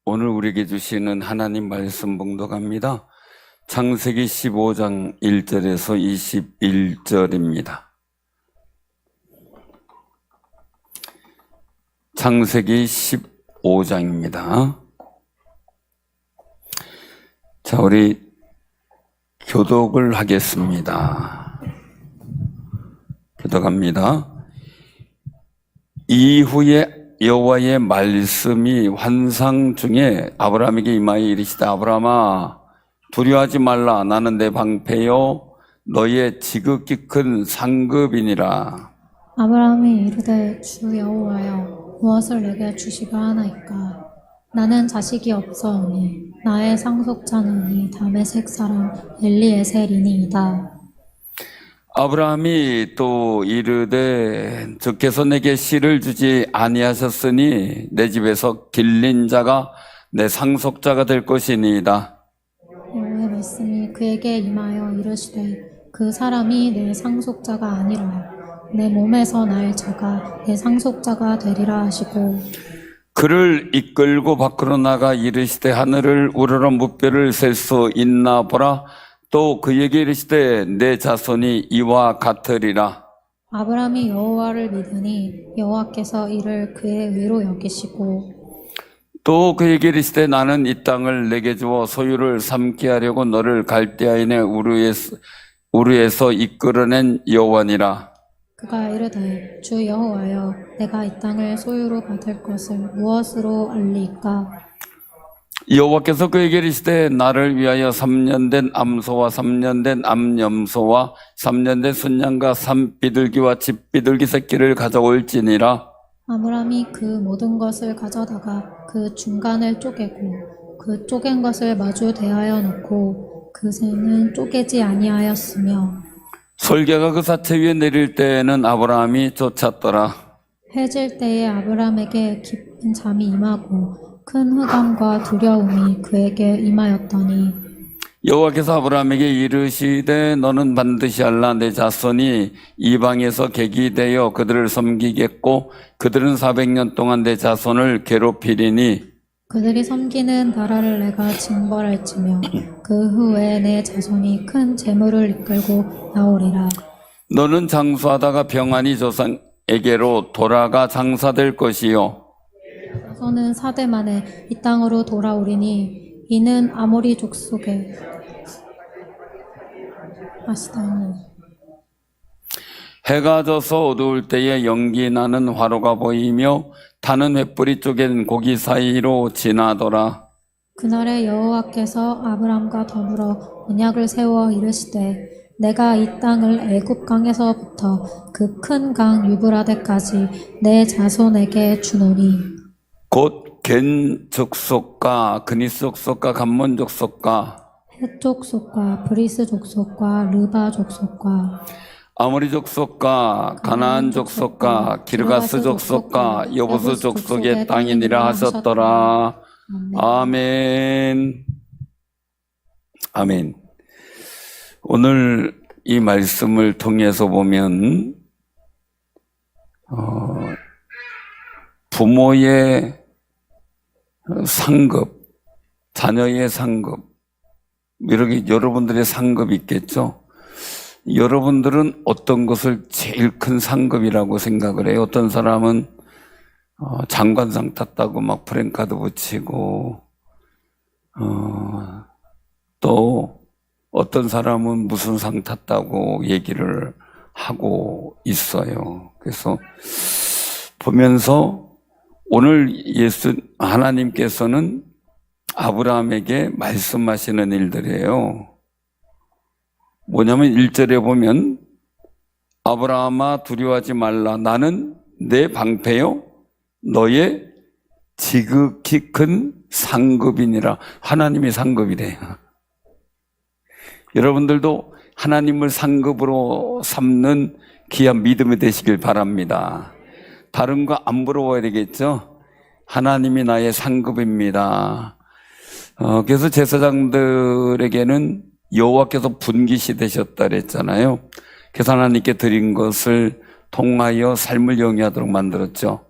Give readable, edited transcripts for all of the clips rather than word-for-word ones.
오늘 우리에게 주시는 하나님 말씀 봉독합니다. 창세기 15장 1절에서 21절입니다. 창세기 15장입니다. 자, 우리 교독을 하겠습니다. 교독합니다. 이후에 여호와의 말씀이 환상 중에 아브라함에게 임하여 이르시되 아브라함아 두려워하지 말라. 나는 내 방패요 너의 지극히 큰 상급이니라. 아브라함이 이르되 주 여호와여 무엇을 내게 주시가 하나이까. 나는 자식이 없사오니 나의 상속자는 이 다메섹 사람 엘리에셀이니이다. 아브라함이 또 이르되 주께서 내게 씨를 주지 아니하셨으니 내 집에서 길린 자가 내 상속자가 될 것이니이다. 여호와의 말씀이 그에게 임하여 이르시되 그 사람이 내 상속자가 아니라 내 몸에서 날 자가 내 상속자가 되리라 하시고 그를 이끌고 밖으로 나가 이르시되 하늘을 우러러 무뼈를 셀 수 있나 보라. 또 그에게 이르시되 내 자손이 이와 같으리라. 아브라함이 여호와를 믿으니 여호와께서 이를 그의 의로 여기시고 또 그에게 이르시되 나는 이 땅을 내게 주어 소유를 삼게 하려고 너를 갈대아인의 우르에서 이끌어낸 여호와니라. 그가 이르되 주 여호와여 내가 이 땅을 소유로 받을 것을 무엇으로 알리이까. 여호와께서 그에게 이르시되 나를 위하여 3년 된 암소와 3년 된 암염소와 3년 된 순양과 3비둘기와 집비둘기 새끼를 가져올지니라. 아브라함이 그 모든 것을 가져다가 그 중간을 쪼개고 그 쪼갠 것을 마주 대하여 놓고 그 새는 쪼개지 아니하였으며 솔개가 그 사체 위에 내릴 때에는 아브라함이 쫓았더라. 해질 때에 아브라함에게 깊은 잠이 임하고 큰 흑암과 두려움이 그에게 임하였더니 여호와께서 아브라함에게 이르시되 너는 반드시 알라. 내 자손이 이방에서 객이 되어 그들을 섬기겠고 그들은 400년 동안 내 자손을 괴롭히리니 그들이 섬기는 나라를 내가 징벌할지며 그 후에 내 자손이 큰 재물을 이끌고 나오리라. 너는 장수하다가 평안히 조상에게로 돌아가 장사될 것이요 자손은 4대 만에 이 땅으로 돌아오리니 이는 아모리 족속의 아시다니. 해가 져서 어두울 때에 연기 나는 화로가 보이며 타는 횃불이 쪼갠 고기 사이로 지나더라. 그날에 여호와께서 아브람과 더불어 언약을 세워 이르시되 내가 이 땅을 애굽 강에서부터 그 큰 강 유브라데까지 내 자손에게 주노니 곧 겐 족속과 그니스 족속과 감몬 족속과 헷 족속과 브리스 족속과 르바 족속과 아모리 족속과 가나안 족속과 기르가스 족속과 여부스 족속의 땅이니라 하셨더라. 아멘. 아멘. 오늘 이 말씀을 통해서 보면 부모의 상급, 자녀의 상급, 이렇게 여러분들의 상급이 있겠죠. 여러분들은 어떤 것을 제일 큰 상급이라고 생각을 해요? 어떤 사람은 장관상 탔다고 막 프랭카드 붙이고 또 어떤 사람은 무슨 상 탔다고 얘기를 하고 있어요. 그래서 보면서 오늘 하나님께서는 아브라함에게 말씀하시는 일들이에요. 뭐냐면 1절에 보면 아브라함아 두려워하지 말라. 나는 내 방패요 너의 지극히 큰 상급이니라. 하나님이 상급이래요. 여러분들도 하나님을 상급으로 삼는 귀한 믿음이 되시길 바랍니다. 다른 거 안 부러워야 되겠죠. 하나님이 나의 상급입니다. 그래서 제사장들에게는 여호와께서 분깃이 되셨다 그랬잖아요. 그래서 하나님께 드린 것을 통하여 삶을 영위하도록 만들었죠.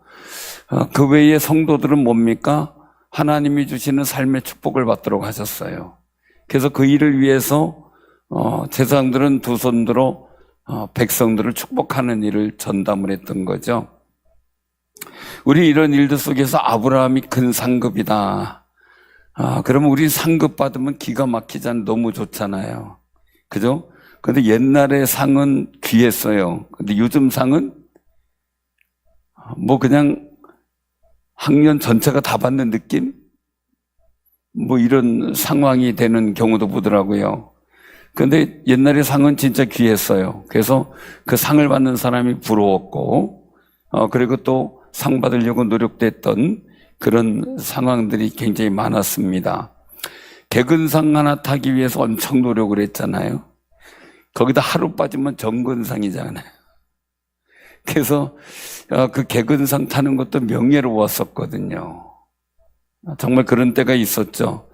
그 외에 성도들은 뭡니까? 하나님이 주시는 삶의 축복을 받도록 하셨어요. 그래서 그 일을 위해서 제사장들은 두 손 들어 백성들을 축복하는 일을 전담을 했던 거죠. 우리 이런 일들 속에서 아브라함이 큰 상급이다. 그러면 우리 상급 받으면 기가 막히잖아요. 너무 좋잖아요. 그죠? 근데 옛날의 상은 귀했어요. 근데 요즘 상은 뭐 그냥 학년 전체가 다 받는 느낌? 뭐 이런 상황이 되는 경우도 보더라고요. 근데 옛날의 상은 진짜 귀했어요. 그래서 그 상을 받는 사람이 부러웠고, 그리고 또 상 받으려고 노력됐던 그런 상황들이 굉장히 많았습니다. 개근상 하나 타기 위해서 엄청 노력을 했잖아요. 거기다 하루 빠지면 정근상이잖아요. 그래서 그 개근상 타는 것도 명예로웠었거든요. 정말 그런 때가 있었죠.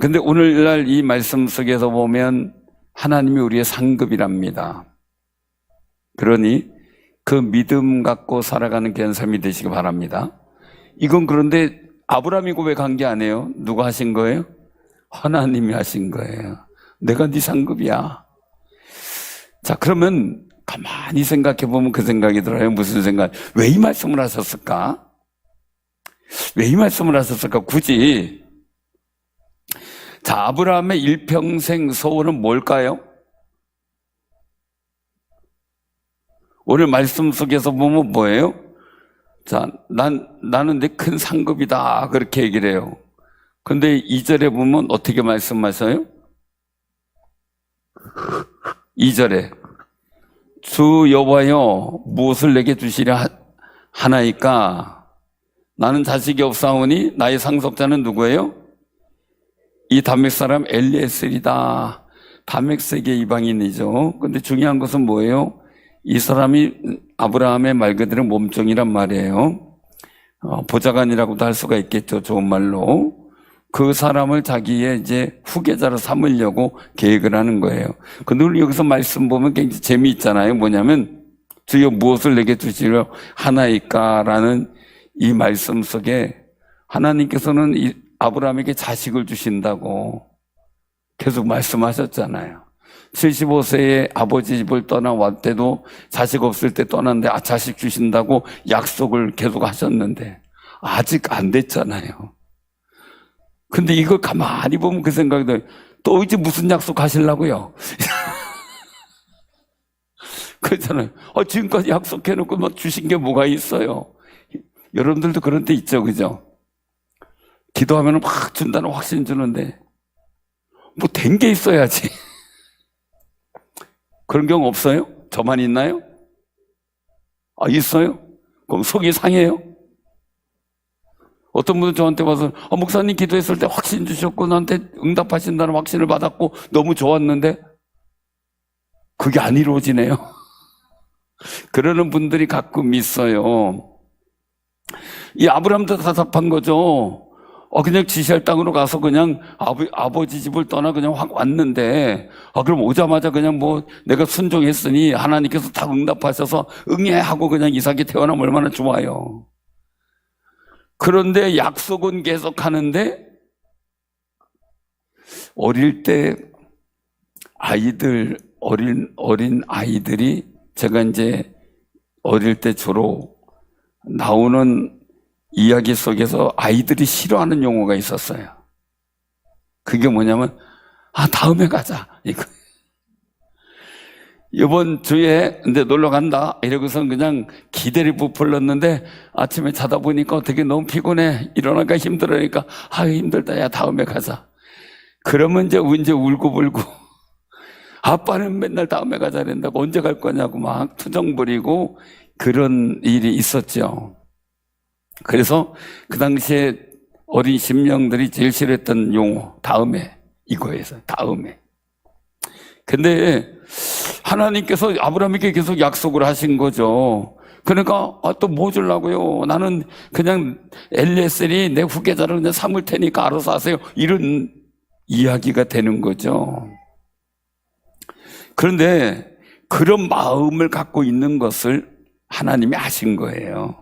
근데 오늘날 이 말씀 속에서 보면 하나님이 우리의 상급이랍니다. 그러니 그 믿음 갖고 살아가는 귀한 삶이 되시기 바랍니다. 이건 그런데 아브라함이 고백한 게 아니에요. 누가 하신 거예요? 하나님이 하신 거예요. 내가 네 상급이야. 자, 그러면 가만히 생각해 보면 그 생각이 들어요. 무슨 생각? 왜 이 말씀을 하셨을까? 왜 이 말씀을 하셨을까? 굳이. 자, 아브라함의 일평생 소원은 뭘까요? 오늘 말씀 속에서 보면 뭐예요? 자, 나는 내 큰 상급이다. 그렇게 얘기를 해요. 근데 2절에 보면 어떻게 말씀하셔요? 2절에 주 여호와여 무엇을 내게 주시려 하나이까? 나는 자식이 없사오니 나의 상속자는 누구예요? 이 다멕 사람 엘리에셀이다. 다멕색의 이방인이죠. 근데 중요한 것은 뭐예요? 이 사람이 아브라함의 말 그대로 몸종이란 말이에요. 보좌관이라고도 할 수가 있겠죠. 좋은 말로. 그 사람을 자기의 이제 후계자로 삼으려고 계획을 하는 거예요. 근데 우리 여기서 말씀 보면 굉장히 재미있잖아요. 뭐냐면 주여 무엇을 내게 주시려 하나이까라는 이 말씀 속에 하나님께서는 이 아브라함에게 자식을 주신다고 계속 말씀하셨잖아요. 75세에 아버지 집을 떠나왔을 때도 자식 없을 때 떠났는데 자식 주신다고 약속을 계속 하셨는데 아직 안 됐잖아요. 근데 이걸 가만히 보면 그 생각이 들어요. 또 이제 무슨 약속 하시려고요? 그렇잖아요. 지금까지 약속해놓고 막 주신 게 뭐가 있어요? 여러분들도 그런 때 있죠, 그죠? 기도하면 막 준다는 확신 주는데 뭐 된 게 있어야지. 그런 경우 없어요? 저만 있나요? 있어요? 그럼 속이 상해요? 어떤 분은 저한테 와서 목사님 기도했을 때 확신 주셨고 나한테 응답하신다는 확신을 받았고 너무 좋았는데 그게 안 이루어지네요. 그러는 분들이 가끔 있어요. 이 아브라함도 답답한 거죠. 그냥 지시할 땅으로 가서 그냥 아버지 집을 떠나 그냥 확 왔는데, 그럼 오자마자 그냥 뭐 내가 순종했으니 하나님께서 다 응답하셔서 응해 하고 그냥 이삭이 태어나면 얼마나 좋아요. 그런데 약속은 계속 하는데, 어릴 때 어린 아이들이 제가 이제 어릴 때 주로 나오는 이야기 속에서 아이들이 싫어하는 용어가 있었어요. 그게 뭐냐면 다음에 가자 이거. 이번 주에 근데 놀러 간다 이러고서 그냥 기대를 부풀렸는데 아침에 자다 보니까 어떻게 너무 피곤해 일어나기가 힘들으니까 힘들다 야 다음에 가자. 그러면 이제 울고불고 아빠는 맨날 다음에 가자 그런다고 언제 갈 거냐고 막 투정 부리고 그런 일이 있었죠. 그래서 그 당시에 어린 심령들이 제일 싫어했던 용어 다음에 이거에서 다음에. 근데 하나님께서 아브라함에게 계속 약속을 하신 거죠. 그러니까 또 뭐 주려고요? 나는 그냥 엘리에셀이 내 후계자를 그냥 삼을 테니까 알아서 하세요. 이런 이야기가 되는 거죠. 그런데 그런 마음을 갖고 있는 것을 하나님이 아신 거예요.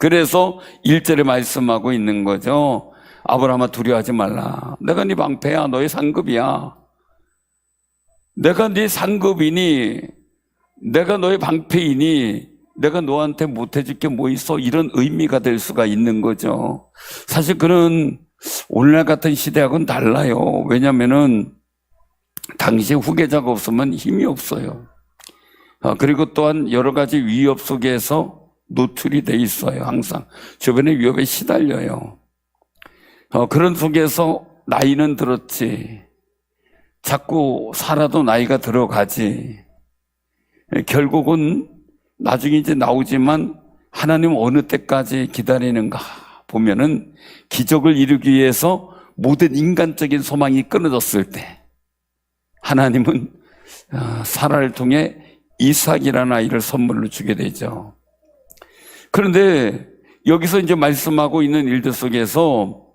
그래서 1절에 말씀하고 있는 거죠. 아브라함아 두려워하지 말라. 내가 네 방패야. 너의 상급이야. 내가 네 상급이니, 내가 너의 방패이니, 내가 너한테 못해줄 게 뭐 있어? 이런 의미가 될 수가 있는 거죠. 사실 그런 오늘날 같은 시대하고는 달라요. 왜냐면은 당시에 후계자가 없으면 힘이 없어요. 그리고 또한 여러 가지 위협 속에서 노출이 돼 있어요. 항상 주변의 위협에 시달려요. 그런 속에서 나이는 들었지, 자꾸 살아도 나이가 들어가지, 결국은 나중에 이제 나오지만 하나님 어느 때까지 기다리는가 보면은 기적을 이루기 위해서 모든 인간적인 소망이 끊어졌을 때 하나님은 사라를 통해 이삭이라는 아이를 선물로 주게 되죠. 그런데 여기서 이제 말씀하고 있는 일들 속에서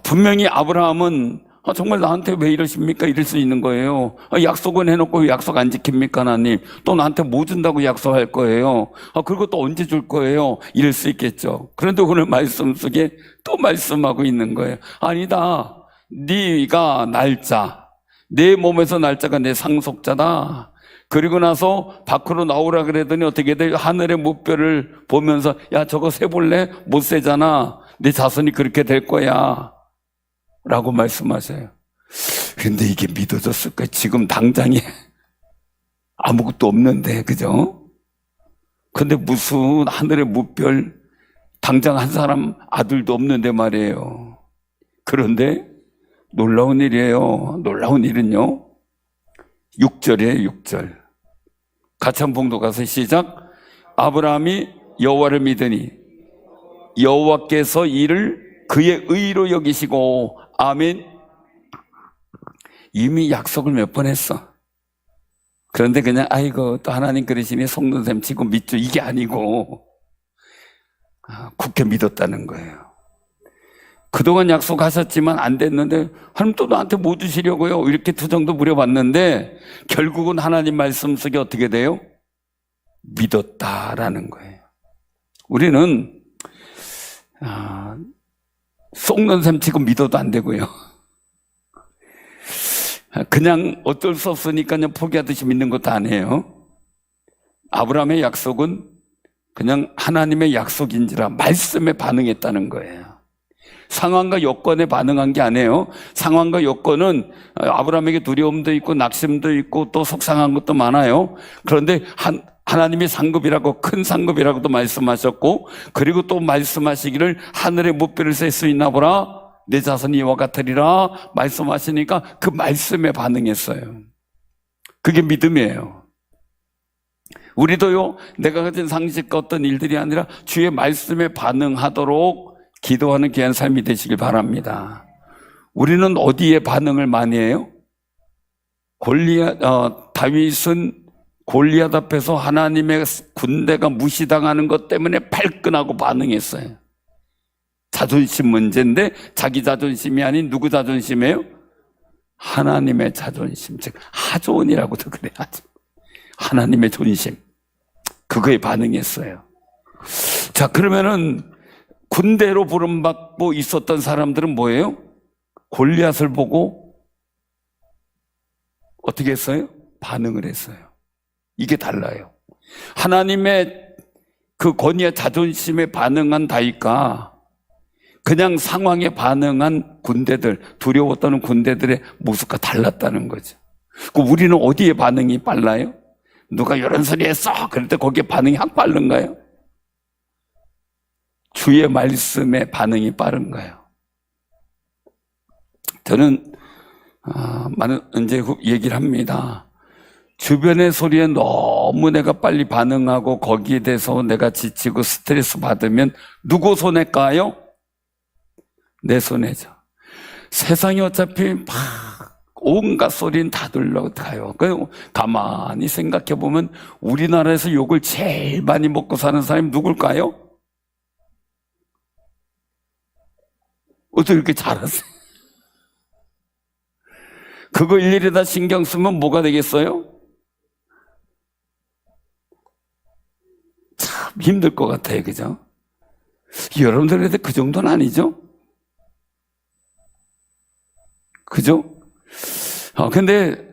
분명히 아브라함은 정말 나한테 왜 이러십니까? 이럴 수 있는 거예요. 약속은 해놓고 왜 약속 안 지킵니까, 하나님? 또 나한테 뭐 준다고 약속할 거예요? 그리고 또 언제 줄 거예요? 이럴 수 있겠죠. 그런데 오늘 말씀 속에 또 말씀하고 있는 거예요. 아니다. 네가 날짜, 내 몸에서 날짜가 내 상속자다. 그리고 나서 밖으로 나오라 그랬더니 어떻게 돼? 하늘의 무뼈를 보면서 야, 저거 세볼래? 못 세잖아. 네 자손이 그렇게 될 거야 라고 말씀하세요. 근데 이게 믿어졌을까? 지금 당장에 아무것도 없는데, 그죠? 근데 무슨 하늘의 무별, 당장 한 사람 아들도 없는데 말이에요. 그런데 놀라운 일이에요. 놀라운 일은요, 6절이에요. 6절 같이 한번 봉독하세요. 시작. 아브라함이 여호와를 믿으니 여호와께서 이를 그의 의로 여기시고. 아멘. 이미 약속을 몇 번 했어. 그런데 그냥 아이고 또 하나님 그러시니 속는 셈 치고 믿죠, 이게 아니고 굳게 믿었다는 거예요. 그동안 약속하셨지만 안 됐는데 하나님 또 나한테 뭐 주시려고요? 이렇게 투정도 부려봤는데 결국은 하나님 말씀 속에 어떻게 돼요? 믿었다라는 거예요. 우리는 속는 셈 치고 믿어도 안 되고요, 그냥 어쩔 수 없으니까 그냥 포기하듯이 믿는 것도 아니에요. 아브라함의 약속은 그냥 하나님의 약속인지라 말씀에 반응했다는 거예요. 상황과 여건에 반응한 게 아니에요. 상황과 여건은 아브라함에게 두려움도 있고 낙심도 있고 또 속상한 것도 많아요. 그런데 하나님이 상급이라고, 큰 상급이라고도 말씀하셨고, 그리고 또 말씀하시기를 하늘의 무뼈를 셀 수 있나 보라, 내 자손이 이와 같으리라 말씀하시니까 그 말씀에 반응했어요. 그게 믿음이에요. 우리도요, 내가 가진 상식과 어떤 일들이 아니라 주의 말씀에 반응하도록 기도하는 귀한 삶이 되시길 바랍니다. 우리는 어디에 반응을 많이 해요? 다윗은 골리앗 앞에서 하나님의 군대가 무시당하는 것 때문에 발끈하고 반응했어요. 자존심 문제인데 자기 자존심이 아닌 누구 자존심이에요? 하나님의 자존심, 즉 하존이라고도 그래야죠. 하나님의 존심, 그거에 반응했어요. 자, 그러면은 군대로 부름받고 있었던 사람들은 뭐예요? 골리앗을 보고 어떻게 했어요? 반응을 했어요. 이게 달라요. 하나님의 그 권위와 자존심에 반응한 다윗과 그냥 상황에 반응한 군대들, 두려워 떠는 군대들의 모습과 달랐다는 거죠. 우리는 어디에 반응이 빨라요? 누가 이런 소리 했어, 그럴 때 거기에 반응이 확 빠른가요? 주의 말씀에 반응이 빠른가요? 저는 이제 얘기를 합니다. 주변의 소리에 너무 내가 빨리 반응하고 거기에 대해서 내가 지치고 스트레스 받으면 누구 손에 까요? 내 손에죠. 세상이 어차피 막 온갖 소리는 다 들러가요. 가만히 생각해 보면 우리나라에서 욕을 제일 많이 먹고 사는 사람이 누굴까요? 어떻게 이렇게 잘하세요? 그거 일일이 다 신경 쓰면 뭐가 되겠어요? 참 힘들 것 같아요. 그죠? 여러분들한테 그 정도는 아니죠? 그죠? 근데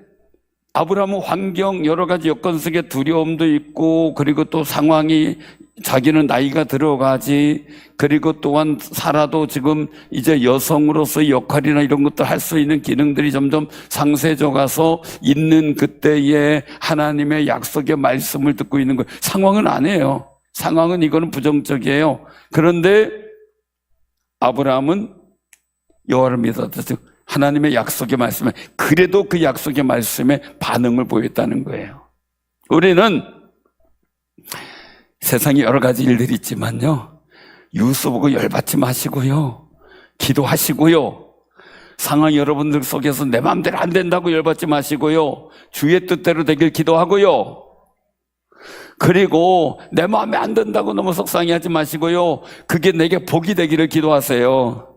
아브라함은 환경 여러 가지 여건 속에 두려움도 있고, 그리고 또 상황이 자기는 나이가 들어가지, 그리고 또한 사라도 지금 이제 여성으로서의 역할이나 이런 것들 할 수 있는 기능들이 점점 상세져 가서 있는 그때에 하나님의 약속의 말씀을 듣고 있는 거예요. 상황은 아니에요. 상황은 이거는 부정적이에요. 그런데 아브라함은 여호와를 믿었다. 하나님의 약속의 말씀에, 그래도 그 약속의 말씀에 반응을 보였다는 거예요. 우리는 세상에 여러 가지 일들이 있지만요, 뉴스 보고 열받지 마시고요, 기도하시고요, 상황 여러분들 속에서 내 마음대로 안 된다고 열받지 마시고요, 주의 뜻대로 되길 기도하고요, 그리고 내 마음에 안 든다고 너무 속상해하지 마시고요, 그게 내게 복이 되기를 기도하세요.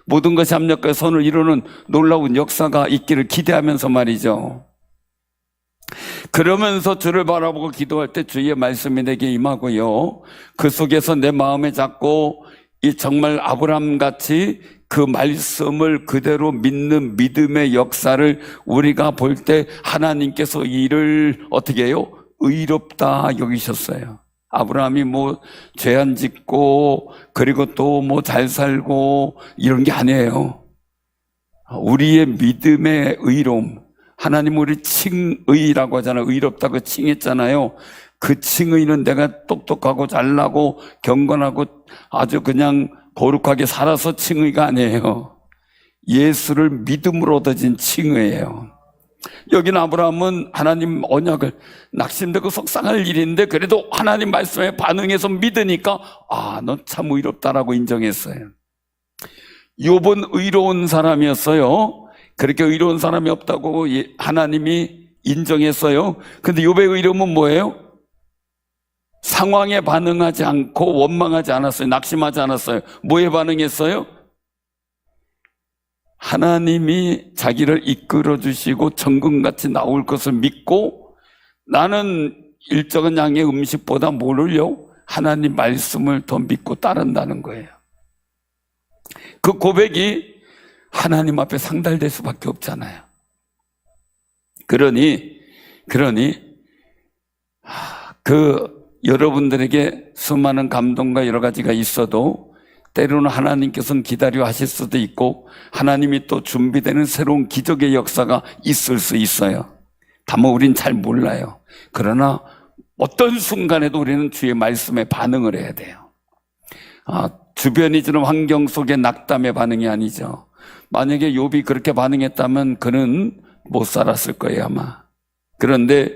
모든 것이 합력과 선을 이루는 놀라운 역사가 있기를 기대하면서 말이죠. 그러면서 주를 바라보고 기도할 때 주의 말씀이 내게 임하고요, 그 속에서 내 마음에 잡고 이 정말 아브라함같이 그 말씀을 그대로 믿는 믿음의 역사를 우리가 볼 때 하나님께서 이를 어떻게 해요? 의롭다 여기셨어요. 아브라함이 뭐 죄 안 짓고 그리고 또 뭐 잘 살고 이런 게 아니에요. 우리의 믿음의 의로움, 하나님 우리 칭의라고 하잖아요. 의롭다고 칭했잖아요. 그 칭의는 내가 똑똑하고 잘나고 경건하고 아주 그냥 거룩하게 살아서 칭의가 아니에요. 예수를 믿음으로 얻어진 칭의예요. 여기는 아브라함은 하나님 언약을, 낙심되고 속상할 일인데 그래도 하나님 말씀에 반응해서 믿으니까 넌 참 의롭다라고 인정했어요. 욥은 의로운 사람이었어요. 그렇게 의로운 사람이 없다고 하나님이 인정했어요. 근데 욥의 의로움은 뭐예요? 상황에 반응하지 않고 원망하지 않았어요. 낙심하지 않았어요. 뭐에 반응했어요? 하나님이 자기를 이끌어 주시고 정금같이 나올 것을 믿고, 나는 일정한 양의 음식보다 뭐를요? 하나님 말씀을 더 믿고 따른다는 거예요. 그 고백이 하나님 앞에 상달될 수밖에 없잖아요. 그러니 여러분들에게 수많은 감동과 여러 가지가 있어도 때로는 하나님께서는 기다려 하실 수도 있고, 하나님이 또 준비되는 새로운 기적의 역사가 있을 수 있어요. 다만 우린 잘 몰라요. 그러나 어떤 순간에도 우리는 주의 말씀에 반응을 해야 돼요. 주변이 주는 환경 속의 낙담의 반응이 아니죠. 만약에 욥이 그렇게 반응했다면 그는 못 살았을 거예요, 아마. 그런데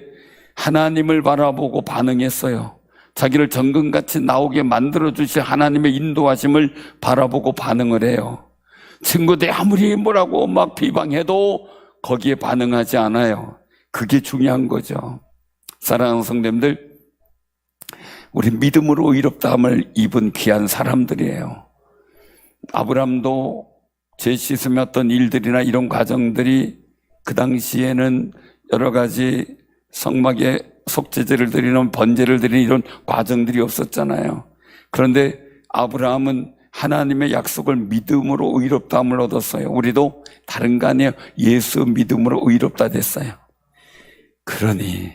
하나님을 바라보고 반응했어요. 자기를 정금같이 나오게 만들어주신 하나님의 인도하심을 바라보고 반응을 해요. 친구들이 아무리 뭐라고 막 비방해도 거기에 반응하지 않아요. 그게 중요한 거죠. 사랑하는 성도님들, 우리 믿음으로 의롭다함을 입은 귀한 사람들이에요. 아브라함도 죄 씻으며 어떤 일들이나 이런 과정들이 그 당시에는 여러 가지 성막에 속죄제를 드리는, 번제를 드리는 이런 과정들이 없었잖아요. 그런데 아브라함은 하나님의 약속을 믿음으로 의롭다함을 얻었어요. 우리도 다른 거 아니에요. 예수 믿음으로 의롭다 됐어요. 그러니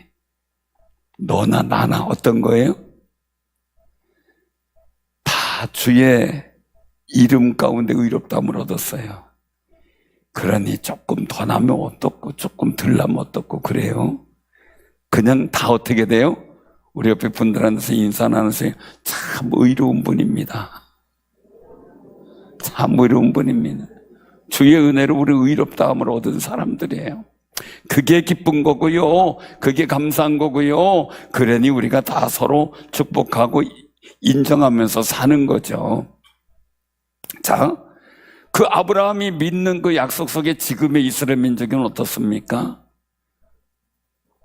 너나 나나 어떤 거예요? 다 주의 이름 가운데 의롭다함을 얻었어요. 그러니 조금 더 나면 어떻고 조금 덜 나면 어떻고 그래요. 그냥 다 어떻게 돼요? 우리 옆에 분들한테서 인사 나누세요. 참 의로운 분입니다. 참 의로운 분입니다. 주의 은혜로 우리 의롭다함을 얻은 사람들이에요. 그게 기쁜 거고요. 그게 감사한 거고요. 그러니 우리가 다 서로 축복하고 인정하면서 사는 거죠. 자, 그 아브라함이 믿는 그 약속 속에 지금의 이스라엘 민족은 어떻습니까?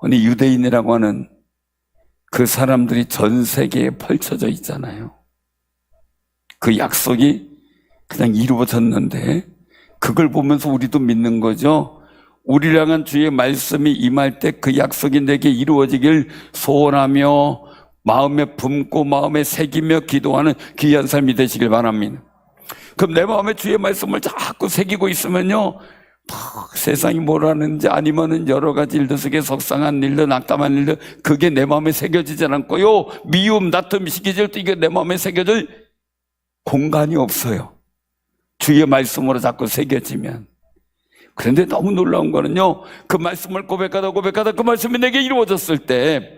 아니, 유대인이라고 하는 그 사람들이 전 세계에 펼쳐져 있잖아요. 그 약속이 그냥 이루어졌는데 그걸 보면서 우리도 믿는 거죠. 우리를 향한 주의 말씀이 임할 때 그 약속이 내게 이루어지길 소원하며 마음에 품고 마음에 새기며 기도하는 귀한 삶이 되시길 바랍니다. 그럼 내 마음에 주의 말씀을 자꾸 새기고 있으면요, 세상이 뭐라는지 아니면은 여러 가지 일들 속에 속상한 일들, 낙담한 일들, 그게 내 마음에 새겨지지 않고요, 미움, 다툼, 시기질도 이게 내 마음에 새겨질 공간이 없어요. 주의 말씀으로 자꾸 새겨지면. 그런데 너무 놀라운 거는요, 그 말씀을 고백하다 그 말씀이 내게 이루어졌을 때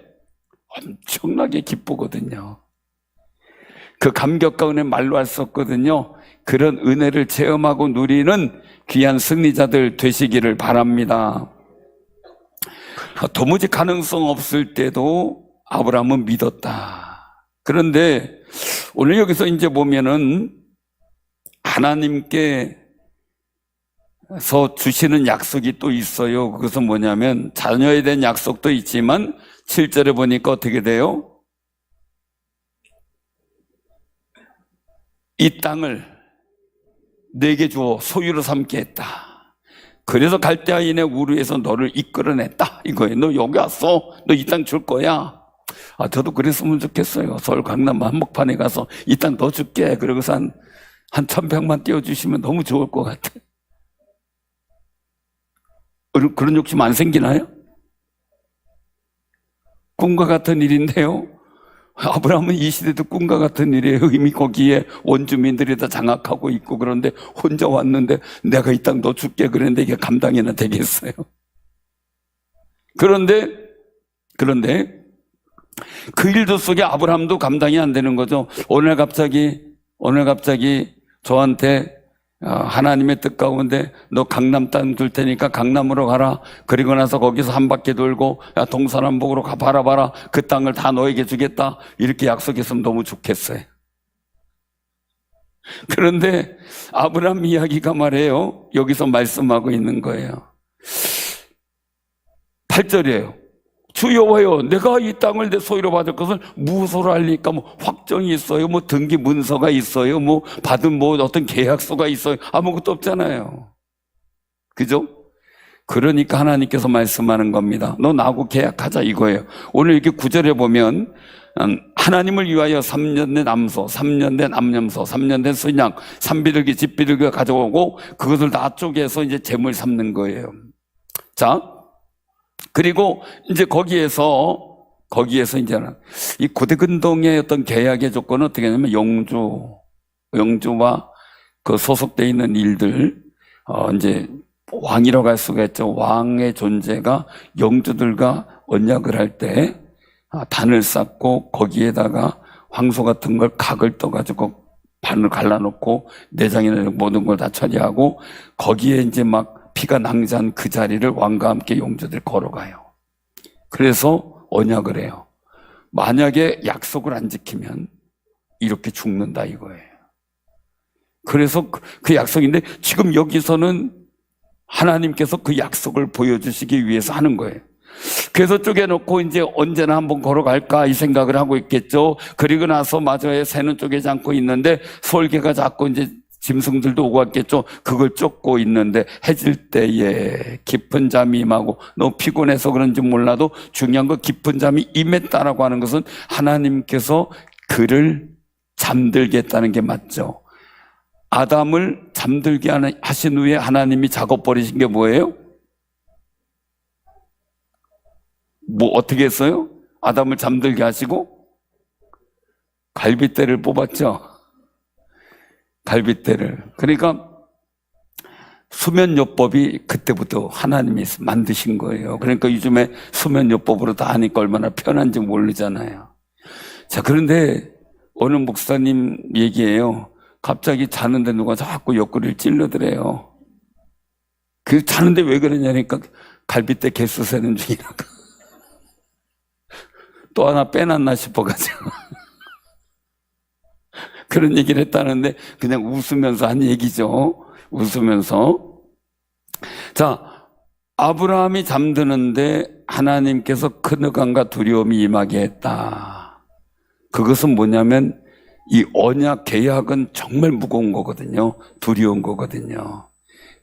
엄청나게 기쁘거든요. 그 감격과 은혜 말로 할 수 없거든요. 그런 은혜를 체험하고 누리는 귀한 승리자들 되시기를 바랍니다. 도무지 가능성 없을 때도 아브라함은 믿었다. 그런데 오늘 여기서 이제 보면은 하나님께서 주시는 약속이 또 있어요. 그것은 뭐냐면 자녀에 대한 약속도 있지만 7절에 보니까 어떻게 돼요? 이 땅을 내게 주어 소유로 삼게 했다. 그래서 갈대아인의 우르에서 너를 이끌어냈다 이거예요. 너 여기 왔어. 너 이 땅 줄 거야. 저도 그랬으면 좋겠어요. 서울 강남 한복판에 가서 이 땅 너 줄게. 그러고서 한 1,100만 띄워주시면 너무 좋을 것 같아. 그런 욕심 안 생기나요? 꿈과 같은 일인데요. 아브라함은 이 시대도 꿈과 같은 일이에요. 이미 거기에 원주민들이 다 장악하고 있고, 그런데 혼자 왔는데 내가 이 땅 너 줄게 그랬는데 이게 감당이나 되겠어요? 그런데 그 일도 속에 아브라함도 감당이 안 되는 거죠. 오늘 갑자기 저한테 하나님의 뜻 가운데 너 강남 땅 줄 테니까 강남으로 가라. 그리고 나서 거기서 한 바퀴 돌고 야 동서남북으로 가 봐라. 그 땅을 다 너에게 주겠다. 이렇게 약속했으면 너무 좋겠어요. 그런데 아브라함 이야기가 말이에요. 여기서 말씀하고 있는 거예요. 8절이에요. 주 여호와여, 내가 이 땅을 내 소유로 받을 것을 무엇으로 알리까? 뭐 확정이 있어요? 뭐 등기 문서가 있어요? 뭐 받은 뭐 어떤 계약서가 있어요? 아무것도 없잖아요. 그죠? 그러니까 하나님께서 말씀하는 겁니다. 너 나하고 계약하자 이거예요. 오늘 이렇게 9절에 보면 하나님을 위하여 3년 된 암소, 3년 된 암염소, 3년 된 순양, 산비둘기, 집비둘기가 가져오고 그것을 다 쪼개서 이제 재물 삼는 거예요. 자, 그리고 이제 거기에서 이제는 이 고대근동의 어떤 계약의 조건은 어떻게 하냐면 영주와 그 소속되어 있는 일들, 이제 왕이라고 할 수가 있죠. 왕의 존재가 영주들과 언약을 할 때 단을 쌓고 거기에다가 황소 같은 걸 각을 떠가지고 반을 갈라놓고 내장이나 모든 걸 다 처리하고 거기에 이제 막 피가 낭자한 그 자리를 왕과 함께 용주들이 걸어가요. 그래서 언약을 해요. 만약에 약속을 안 지키면 이렇게 죽는다 이거예요. 그래서 그 약속인데 지금 여기서는 하나님께서 그 약속을 보여주시기 위해서 하는 거예요. 그래서 쪼개놓고 이제 언제나 한번 걸어갈까 이 생각을 하고 있겠죠. 그리고 나서 마저에 새는 쪼개지 않고 있는데 솔개가 자꾸 이제 짐승들도 오고 왔겠죠. 그걸 쫓고 있는데 해질 때에 깊은 잠이 임하고 너무 피곤해서 그런지 몰라도 중요한 건 깊은 잠이 임했다라고 하는 것은 하나님께서 그를 잠들게 했다는 게 맞죠. 아담을 잠들게 하신 후에 하나님이 작업 버리신 게 뭐예요? 뭐 어떻게 했어요? 아담을 잠들게 하시고 갈빗대를 뽑았죠. 갈빗대를. 그러니까 수면요법이 그때부터 하나님이 만드신 거예요. 그러니까 요즘에 수면요법으로 다 하니까 얼마나 편한지 모르잖아요. 자, 그런데 어느 목사님 얘기예요. 갑자기 자는데 누가 자꾸 옆구리를 찔러더래요. 그 자는데 왜 그러냐니까 갈빗대 개수 세는 중이라고. 또 하나 빼놨나 싶어가지고. 그런 얘기를 했다는데 그냥 웃으면서 한 얘기죠. 웃으면서. 자, 아브라함이 잠드는데 하나님께서 큰 의감과 두려움이 임하게 했다. 그것은 뭐냐면 이 언약 계약은 정말 무거운 거거든요. 두려운 거거든요.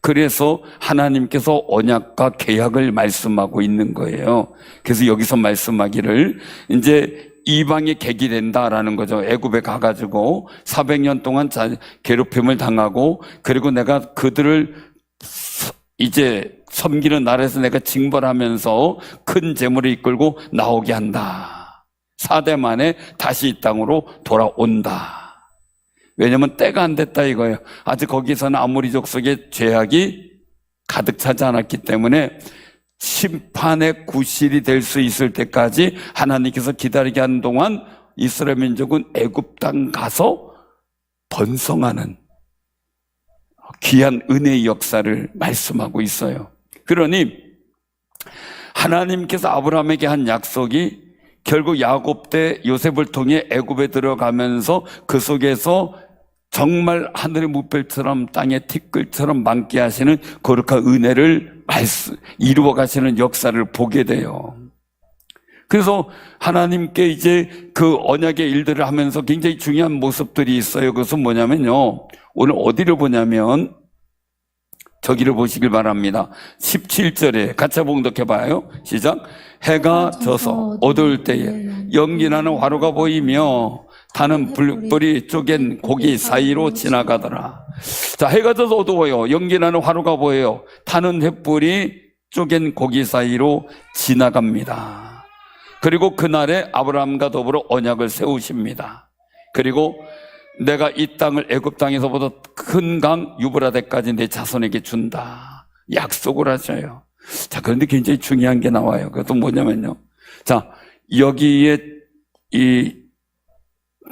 그래서 하나님께서 언약과 계약을 말씀하고 있는 거예요. 그래서 여기서 말씀하기를 이제 이방의 객이 된다라는 거죠. 애굽에 가가지고 400년 동안 괴롭힘을 당하고, 그리고 내가 그들을 이제 섬기는 나라에서 내가 징벌하면서 큰 재물을 이끌고 나오게 한다. 4대 만에 다시 이 땅으로 돌아온다. 왜냐면 때가 안 됐다 이거예요. 아직 거기서는 아모리 족속의 죄악이 가득 차지 않았기 때문에 심판의 구실이 될 수 있을 때까지 하나님께서 기다리게 하는 동안 이스라엘 민족은 애굽 땅 가서 번성하는 귀한 은혜의 역사를 말씀하고 있어요. 그러니 하나님께서 아브라함에게 한 약속이 결국 야곱 때 요셉을 통해 애굽에 들어가면서 그 속에서 정말 하늘의 무별처럼 땅의 티끌처럼 많게 하시는 거룩한 은혜를 이루어 가시는 역사를 보게 돼요. 그래서 하나님께 이제 그 언약의 일들을 하면서 굉장히 중요한 모습들이 있어요. 그것은 뭐냐면요, 오늘 어디를 보냐면 저기를 보시길 바랍니다. 17절에 같이 봉독해 봐요. 시작. 해가 져서 어두울 때에 연기나는 화로가 보이며 타는 불이 쪼갠 고기 사이로 지나가더라. 자, 해가 져서 어두워요. 연기나는 화로가 보여요. 타는 횃불이 쪼갠 고기 사이로 지나갑니다. 그리고 그날에 아브라함과 더불어 언약을 세우십니다. 그리고 내가 이 땅을 애굽 땅에서보다 큰 강 유브라데까지 내 자손에게 준다. 약속을 하셔요. 자, 그런데 굉장히 중요한 게 나와요. 그것도 뭐냐면요. 자, 여기에 이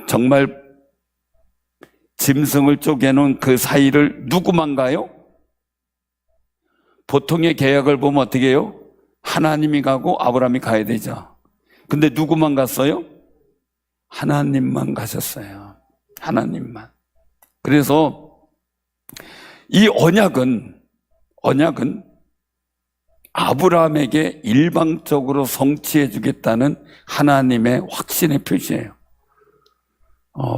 정말 짐승을 쪼개놓은 그 사이를 누구만 가요? 보통의 계약을 보면 어떻게 해요? 하나님이 가고 아브라함이 가야 되죠. 근데 누구만 갔어요? 하나님만 가셨어요. 하나님만. 그래서 이 언약은 아브라함에게 일방적으로 성취해 주겠다는 하나님의 확신의 표시예요.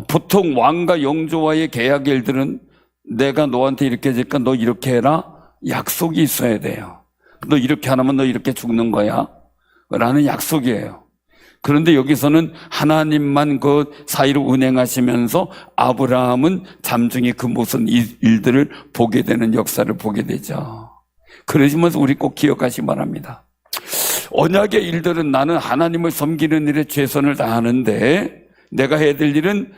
보통 왕과 영조와의 계약 일들은 내가 너한테 이렇게 해줄까 너 이렇게 해라 약속이 있어야 돼요. 너 이렇게 안 하면 너 이렇게 죽는 거야 라는 약속이에요. 그런데 여기서는 하나님만 그 사이로 운행하시면서 아브라함은 잠중에 그 모든 일들을 보게 되는 역사를 보게 되죠. 그러시면서 우리 꼭 기억하시기 바랍니다. 언약의 일들은 나는 하나님을 섬기는 일에 최선을 다하는데 내가 해야 될 일은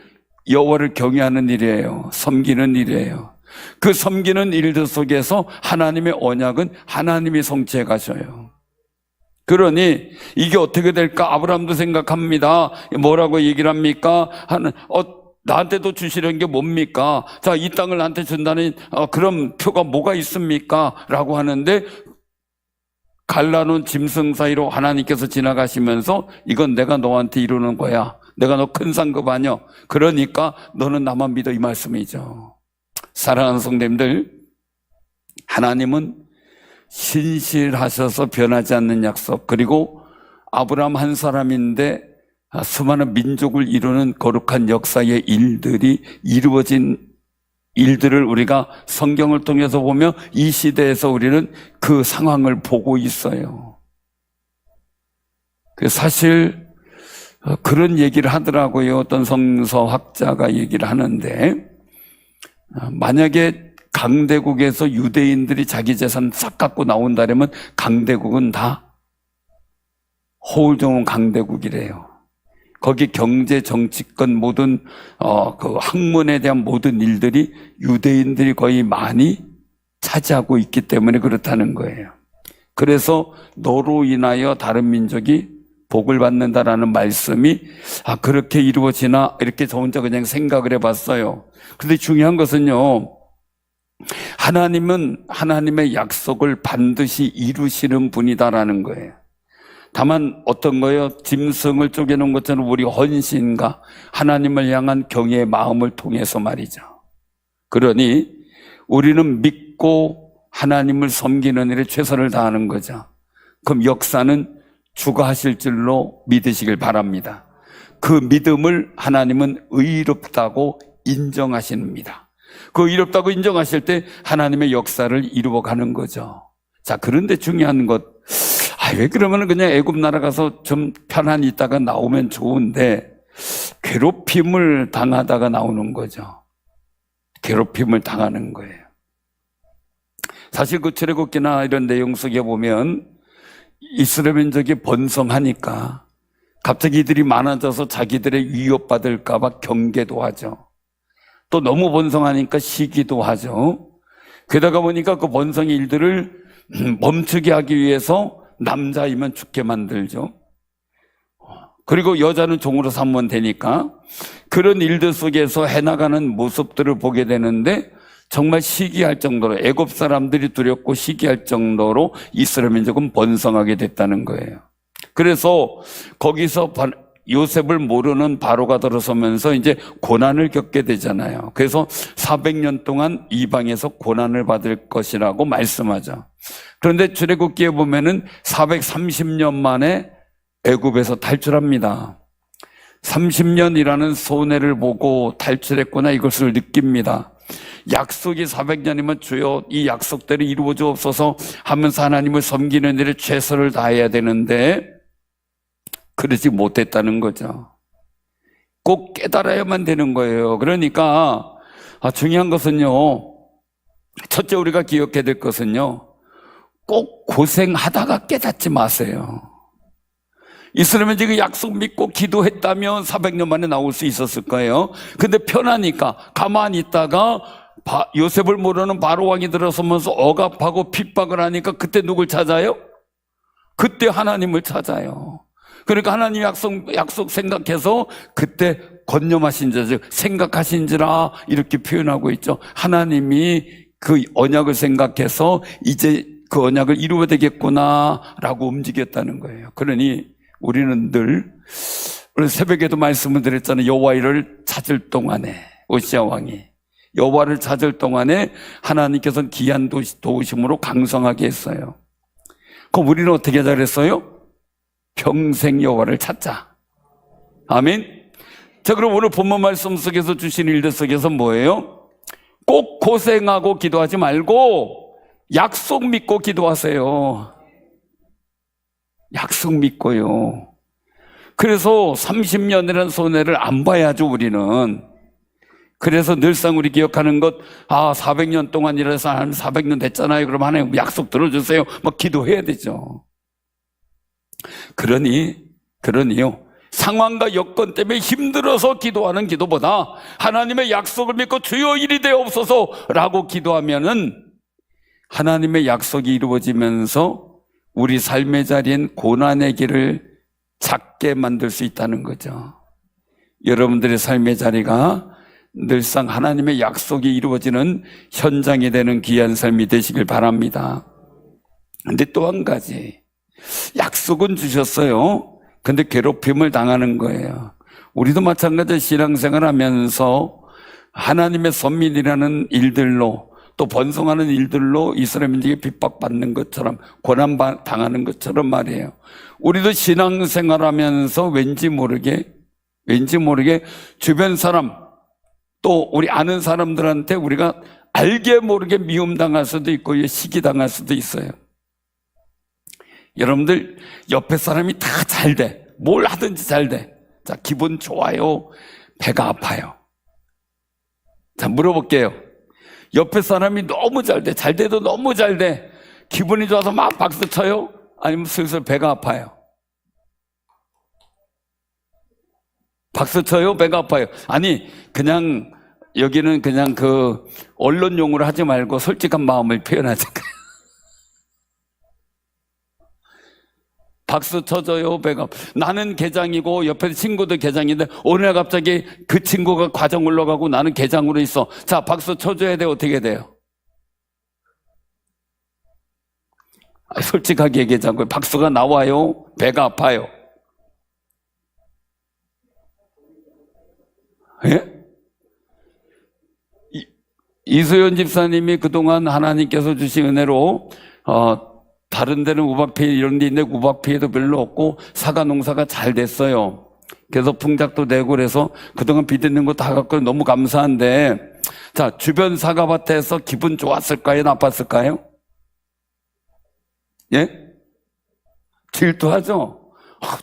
여호와를 경외하는 일이에요. 섬기는 일이에요. 그 섬기는 일들 속에서 하나님의 언약은 하나님이 성취해 가셔요. 그러니 이게 어떻게 될까? 아브라함도 생각합니다. 뭐라고 얘기를 합니까? 나한테도 주시려는 게 뭡니까? 자, 이 땅을 나한테 준다는 그런 표가 뭐가 있습니까? 라고 하는데 갈라놓은 짐승 사이로 하나님께서 지나가시면서 이건 내가 너한테 이루는 거야. 내가 너 큰 상급 아니야. 그러니까 너는 나만 믿어 이 말씀이죠. 사랑하는 성도님들, 하나님은 신실하셔서 변하지 않는 약속, 그리고 아브라함 한 사람인데 수많은 민족을 이루는 거룩한 역사의 일들이 이루어진 일들을 우리가 성경을 통해서 보며 이 시대에서 우리는 그 상황을 보고 있어요. 사실 그런 얘기를 하더라고요. 어떤 성서학자가 얘기를 하는데, 만약에 강대국에서 유대인들이 자기 재산 싹 갖고 나온다면 강대국은 다 허울 좋은 강대국이래요. 거기 경제, 정치권 모든 그 학문에 대한 모든 일들이 유대인들이 거의 많이 차지하고 있기 때문에 그렇다는 거예요. 그래서 너로 인하여 다른 민족이 복을 받는다라는 말씀이 그렇게 이루어지나 이렇게 저 혼자 그냥 생각을 해봤어요. 근데 중요한 것은요, 하나님은 하나님의 약속을 반드시 이루시는 분이다라는 거예요. 다만 어떤 거예요? 짐승을 쪼개놓은 것처럼 우리 헌신과 하나님을 향한 경외의 마음을 통해서 말이죠. 그러니 우리는 믿고 하나님을 섬기는 일에 최선을 다하는 거죠. 그럼 역사는 주가 하실 줄로 믿으시길 바랍니다. 그 믿음을 하나님은 의롭다고 인정하십니다. 그 의롭다고 인정하실 때 하나님의 역사를 이루어가는 거죠. 자, 그런데 중요한 것, 왜 그러면 그냥 애굽 나라 가서 좀 편안히 있다가 나오면 좋은데 괴롭힘을 당하다가 나오는 거죠. 괴롭힘을 당하는 거예요. 사실 그 출애굽기나 이런 내용 속에 보면 이스라엘 민족이 번성하니까 갑자기 이들이 많아져서 자기들의 위협받을까 봐 경계도 하죠. 또 너무 번성하니까 시기도 하죠. 게다가 보니까 그 번성의 일들을 멈추게 하기 위해서 남자이면 죽게 만들죠. 그리고 여자는 종으로 삼으면 되니까 그런 일들 속에서 해나가는 모습들을 보게 되는데 정말 시기할 정도로 애굽 사람들이 두렵고 시기할 정도로 이스라엘 민족은 번성하게 됐다는 거예요. 그래서 거기서 요셉을 모르는 바로가 들어서면서 이제 고난을 겪게 되잖아요. 그래서 400년 동안 이방에서 고난을 받을 것이라고 말씀하죠. 그런데 출애굽기에 보면은 430년 만에 애굽에서 탈출합니다. 30년이라는 손해를 보고 탈출했구나 이것을 느낍니다. 약속이 400년이면 주여 이 약속대로 이루어 주옵소서 하면서 하나님을 섬기는 일에 최선을 다해야 되는데 그러지 못했다는 거죠. 꼭 깨달아야만 되는 거예요. 그러니까 중요한 것은요, 첫째 우리가 기억해야 될 것은요, 꼭 고생하다가 깨닫지 마세요. 이스라엘은 지금 약속 믿고 기도했다면 400년 만에 나올 수 있었을 거예요. 근데 편하니까 가만히 있다가 요셉을 모르는 바로 왕이 들어서면서 억압하고 핍박을 하니까 그때 누굴 찾아요? 그때 하나님을 찾아요. 그러니까 하나님 약속 생각해서 그때 건념하신 자, 즉 생각하신지라 이렇게 표현하고 있죠. 하나님이 그 언약을 생각해서 이제 그 언약을 이루어야 되겠구나라고 움직였다는 거예요. 그러니 우리는 늘 오늘 새벽에도 말씀을 드렸잖아요. 여호와를 찾을 동안에 오시아 왕이 여호와를 찾을 동안에 하나님께서는 기한 도우심으로 강성하게 했어요. 그럼 우리는 어떻게 잘했어요? 평생 여호와를 찾자. 아멘. 자, 그럼 오늘 본문 말씀 속에서 주신 일들 속에서 뭐예요? 꼭 고생하고 기도하지 말고 약속 믿고 기도하세요. 약속 믿고요. 그래서 30년이라는 손해를 안 봐야죠, 우리는. 그래서 늘상 우리 기억하는 것, 400년 동안 일해서 한 400년 됐잖아요. 그럼 하나님 약속 들어주세요. 막 기도해야 되죠. 그러니요. 상황과 여건 때문에 힘들어서 기도하는 기도보다 하나님의 약속을 믿고 주여 일이 되옵소서라고 기도하면은 하나님의 약속이 이루어지면서 우리 삶의 자리엔 고난의 길을 작게 만들 수 있다는 거죠. 여러분들의 삶의 자리가 늘상 하나님의 약속이 이루어지는 현장이 되는 귀한 삶이 되시길 바랍니다. 근데 또 한 가지, 약속은 주셨어요. 근데 괴롭힘을 당하는 거예요. 우리도 마찬가지로 신앙생활 하면서 하나님의 선민이라는 일들로 또 번성하는 일들로 이스라엘 민족이 핍박받는 것처럼 고난당하는 것처럼 말이에요. 우리도 신앙생활 하면서 왠지 모르게 주변 사람 또 우리 아는 사람들한테 우리가 알게 모르게 미움당할 수도 있고 시기당할 수도 있어요. 여러분들 옆에 사람이 다 잘 돼. 뭘 하든지 잘 돼. 자, 기분 좋아요? 배가 아파요? 자, 물어볼게요. 옆에 사람이 너무 잘 돼. 잘 돼도 너무 잘 돼. 기분이 좋아서 막 박수 쳐요? 아니면 슬슬 배가 아파요? 박수 쳐요? 배가 아파요? 아니, 그냥 여기는 그냥 그 언론용으로 하지 말고 솔직한 마음을 표현하자니까. 박수 쳐줘요? 배가 나는 계장이고 옆에 친구도 계장인데 어느 날 갑자기 그 친구가 과정 올라가고 나는 계장으로 있어. 자, 박수 쳐줘야 돼? 어떻게 돼요? 솔직하게 얘기하자고요. 박수가 나와요? 배가 아파요? 예? 이소연 집사님이 그동안 하나님께서 주신 은혜로 다른 데는 우박피해 이런 데 있는데 우박피해도 별로 없고 사과 농사가 잘 됐어요. 그래서 풍작도 내고 그래서 그동안 빚있는 거 다 갖고 너무 감사한데, 자, 주변 사과밭에서 기분 좋았을까요? 나빴을까요? 예? 질투하죠.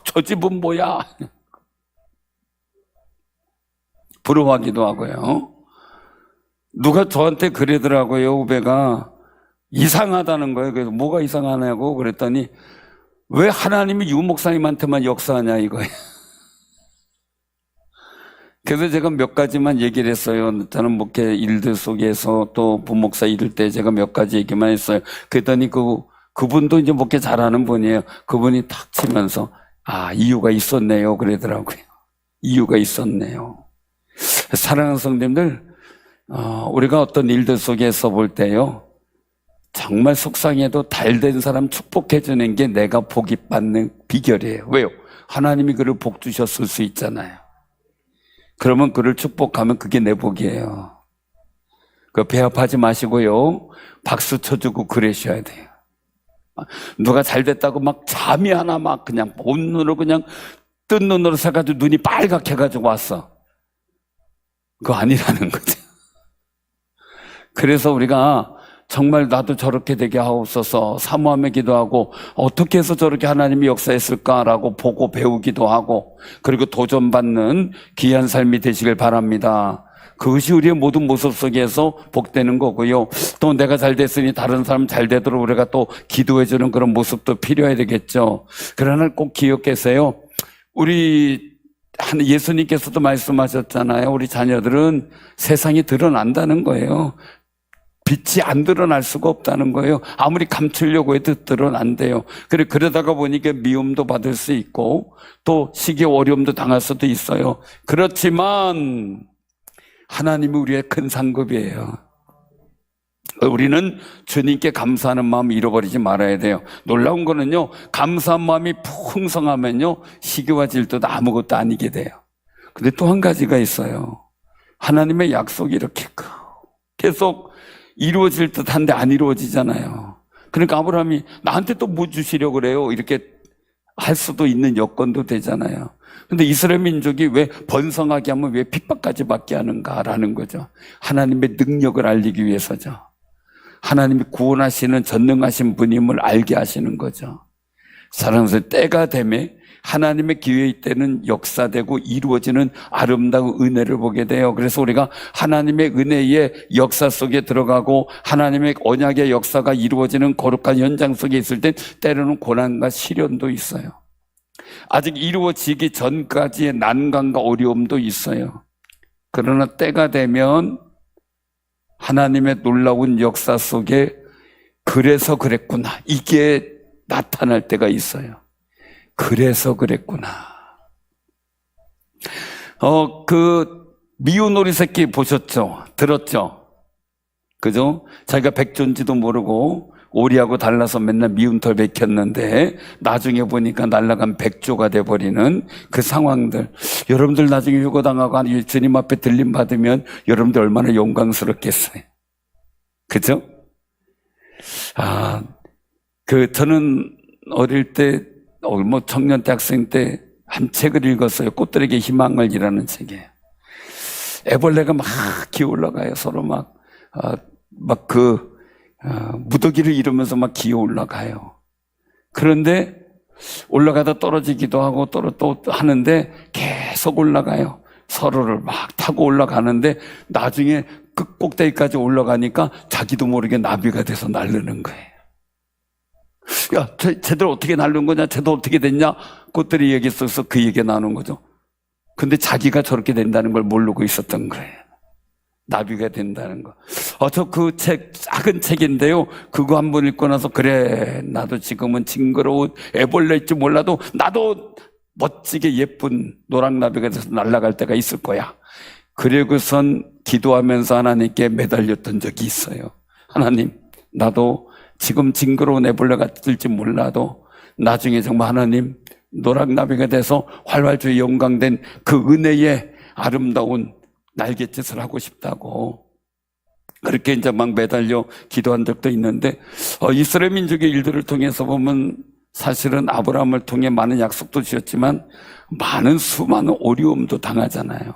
저 집은 뭐야? 부러워하기도 하고요. 누가 저한테 그러더라고요. 후배가 이상하다는 거예요. 그래서 뭐가 이상하냐고 그랬더니 왜 하나님이 유 목사님한테만 역사하냐 이거예요. 그래서 제가 몇 가지만 얘기를 했어요. 저는 목회 일들 속에서 또 부목사 이럴 때 제가 몇 가지 얘기만 했어요. 그랬더니 그분도 이제 목회 잘하는 분이에요. 그분이 탁 치면서 이유가 있었네요 그러더라고요. 이유가 있었네요. 사랑하는 성도님들, 우리가 어떤 일들 속에서 볼 때요, 정말 속상해도 달된 사람 축복해 주는 게 내가 복이 받는 비결이에요. 왜요? 하나님이 그를 복 주셨을 수 있잖아요. 그러면 그를 축복하면 그게 내 복이에요. 배합하지 마시고요, 박수 쳐주고 그러셔야 돼요. 누가 잘 됐다고 막 잠이 하나 막 그냥 본 눈으로 그냥 뜬 눈으로 새가지고 눈이 빨갛게 해가지고 왔어. 그거 아니라는 거죠. 그래서 우리가 정말 나도 저렇게 되게 하옵소서 사모하며 기도하고 어떻게 해서 저렇게 하나님이 역사했을까라고 보고 배우기도 하고 그리고 도전받는 귀한 삶이 되시길 바랍니다. 그것이 우리의 모든 모습 속에서 복되는 거고요. 또 내가 잘 됐으니 다른 사람 잘 되도록 우리가 또 기도해 주는 그런 모습도 필요해야 되겠죠. 그러나 꼭 기억하세요. 우리 예수님께서도 말씀하셨잖아요. 우리 자녀들은 세상이 드러난다는 거예요. 빛이 안 드러날 수가 없다는 거예요. 아무리 감추려고 해도 드러난대요. 그러다가 보니까 미움도 받을 수 있고 또 시기 어려움도 당할 수도 있어요. 그렇지만 하나님이 우리의 큰 상급이에요. 우리는 주님께 감사하는 마음 잃어버리지 말아야 돼요. 놀라운 거는요, 감사한 마음이 풍성하면요, 시기와 질투도 아무것도 아니게 돼요. 근데 또 한 가지가 있어요. 하나님의 약속이 이렇게 계속 이루어질 듯한데 안 이루어지잖아요. 그러니까 아브라함이 나한테 또 뭐 주시려고 그래요? 이렇게 할 수도 있는 여건도 되잖아요. 근데 이스라엘 민족이 왜 번성하게 하면 왜 핍박까지 받게 하는가라는 거죠. 하나님의 능력을 알리기 위해서죠. 하나님이 구원하시는 전능하신 분임을 알게 하시는 거죠. 사랑하는 때가 되면 하나님의 기회의 때는 역사되고 이루어지는 아름다운 은혜를 보게 돼요. 그래서 우리가 하나님의 은혜의 역사 속에 들어가고 하나님의 언약의 역사가 이루어지는 거룩한 현장 속에 있을 때 때로는 고난과 시련도 있어요. 아직 이루어지기 전까지의 난관과 어려움도 있어요. 그러나 때가 되면 하나님의 놀라운 역사 속에 그래서 그랬구나, 이게 나타날 때가 있어요. 그래서 그랬구나. 미운 오리 새끼 보셨죠? 들었죠? 그죠? 자기가 백조인지도 모르고 오리하고 달라서 맨날 미운 털 베꼈는데 나중에 보니까 날아간 백조가 돼버리는 그 상황들. 여러분들 나중에 휴거당하고 주님 앞에 들림 받으면 여러분들 얼마나 영광스럽겠어요. 그죠? 저는 어릴 때 청년 때 학생 때 한 책을 읽었어요. 꽃들에게 희망을이라는 책이에요. 애벌레가 막 기어 올라가요. 서로 무더기를 이루면서 막 기어 올라가요. 그런데 올라가다 떨어지기도 하고 또 하는데 계속 올라가요. 서로를 막 타고 올라가는데 나중에 꼭대기까지 올라가니까 자기도 모르게 나비가 돼서 날르는 거예요. 야, 쟤들 어떻게 날른 거냐? 쟤들 어떻게 됐냐? 꽃들이 얘기 써서 그 얘기 나누는 거죠. 근데 자기가 저렇게 된다는 걸 모르고 있었던 거예요. 나비가 된다는 거. 저 그 책, 작은 책인데요. 그거 한번 읽고 나서, 그래, 나도 지금은 징그러운 애벌레일지 몰라도 나도 멋지게 예쁜 노랑나비가 돼서 날아갈 때가 있을 거야. 그리고선 기도하면서 하나님께 매달렸던 적이 있어요. 하나님, 나도 지금 징그러운 애벌레가 될지 몰라도 나중에 정말 하나님 노랑나비가 돼서 활활주의 영광된 그 은혜의 아름다운 날갯짓을 하고 싶다고 그렇게 이제 막 매달려 기도한 적도 있는데, 이스라엘 민족의 일들을 통해서 보면 사실은 아브라함을 통해 많은 약속도 주셨지만 수많은 어려움도 당하잖아요.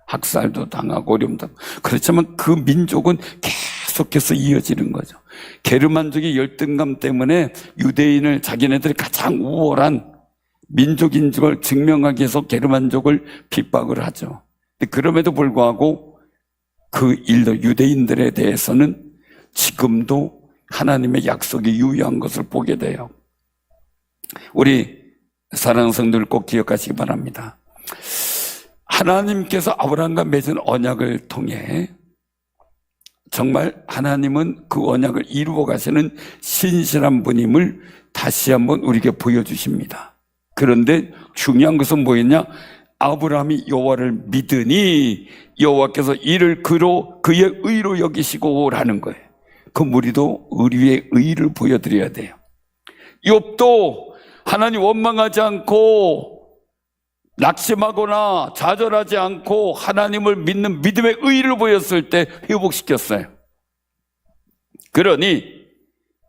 학살도 당하고 어려움도 당하고. 그렇지만 그 민족은 계속 계속해서 이어지는 거죠. 게르만족의 열등감 때문에 유대인을 자기네들이 가장 우월한 민족인 걸 증명하기 위해서 게르만족을 핍박을 하죠. 그럼에도 불구하고 그 일도 유대인들에 대해서는 지금도 하나님의 약속이 유효한 것을 보게 돼요. 우리 사랑하는 성도들 꼭 기억하시기 바랍니다. 하나님께서 아브라함과 맺은 언약을 통해 정말 하나님은 그 언약을 이루어 가시는 신실한 분임을 다시 한번 우리에게 보여주십니다. 그런데 중요한 것은 뭐였냐? 아브라함이 여호와를 믿으니 여호와께서 이를 그의 의로 여기시고라는 거예요. 그 우리도 우리의 의를 보여드려야 돼요. 욥도 하나님 원망하지 않고 낙심하거나 좌절하지 않고 하나님을 믿는 믿음의 의를 보였을 때 회복시켰어요. 그러니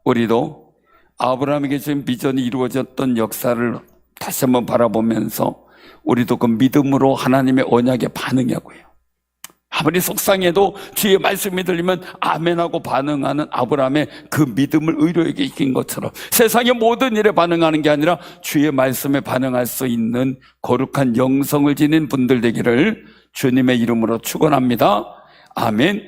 우리도 아브라함에게 주신 비전이 이루어졌던 역사를 다시 한번 바라보면서 우리도 그 믿음으로 하나님의 언약에 반응하고요. 아무리 속상해도 주의 말씀이 들리면 아멘하고 반응하는 아브라함의 그 믿음을 의로에게 이긴 것처럼 세상의 모든 일에 반응하는 게 아니라 주의 말씀에 반응할 수 있는 거룩한 영성을 지닌 분들 되기를 주님의 이름으로 축원합니다. 아멘.